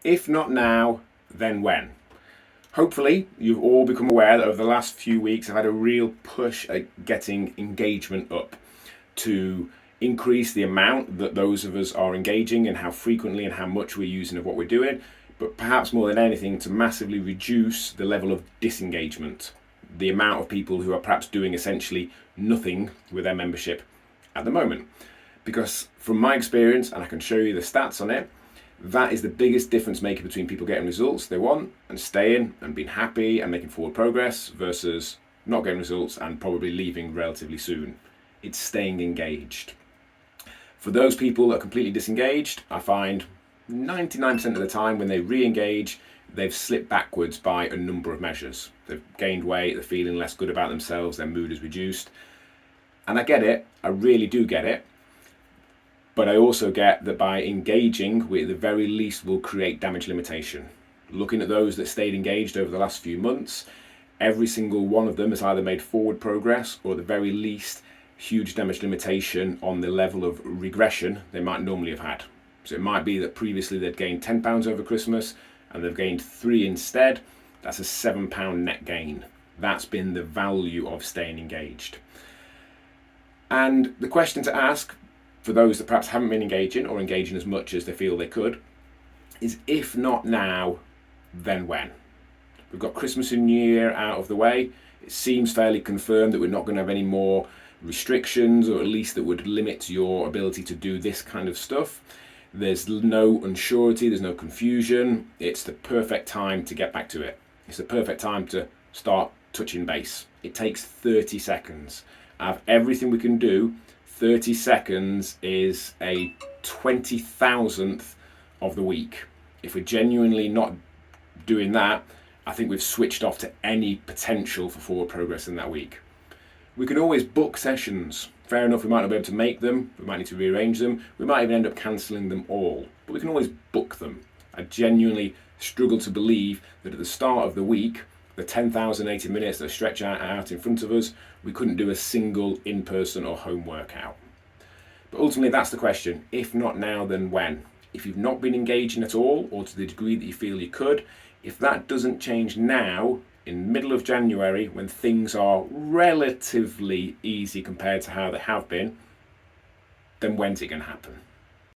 If not now, then when? Hopefully, you've all become aware that over the last few weeks I've had a real push at getting engagement up to increase the amount that those of us are engaging and how frequently and how much we're using of what we're doing, but perhaps more than anything to massively reduce the level of disengagement, the amount of people who are perhaps doing essentially nothing with their membership at the moment. Because from my experience, and I can show you the stats on it, that is the biggest difference maker between people getting results they want and staying and being happy and making forward progress versus not getting results and probably leaving relatively soon. It's staying engaged. For those people that are completely disengaged, I find 99% of the time when they re-engage, they've slipped backwards by a number of measures. They've gained weight, they're feeling less good about themselves, their mood is reduced. And I get it, I really do get it. But I also get that by engaging, we at the very least will create damage limitation. Looking at those that stayed engaged over the last few months, every single one of them has either made forward progress or at the very least huge damage limitation on the level of regression they might normally have had. So it might be that previously they'd gained £10 over Christmas and they've gained 3 instead. That's a £7 net gain. That's been the value of staying engaged. And the question to ask for those that perhaps haven't been engaging or engaging as much as they feel they could is, if not now, then when? We've got Christmas and New Year out of the way. It seems fairly confirmed that we're not going to have any more restrictions, or at least that would limit your ability to do this kind of stuff. There's no unsurety, there's no confusion. It's the perfect time to get back to it. It's the perfect time to start touching base. It takes 30 seconds. Out of everything we can do, 30 seconds is a 20,000th of the week. If we're genuinely not doing that, I think we've switched off to any potential for forward progress in that week. We can always book sessions. Fair enough, we might not be able to make them, we might need to rearrange them, we might even end up cancelling them all, but we can always book them. I genuinely struggle to believe that at the start of the week, the 10,080 minutes that stretch out in front of us, we couldn't do a single in-person or home workout. But ultimately that's the question. If not now, then when? If you've not been engaging at all, or to the degree that you feel you could, if that doesn't change now, in the middle of January, when things are relatively easy compared to how they have been, then when's it going to happen?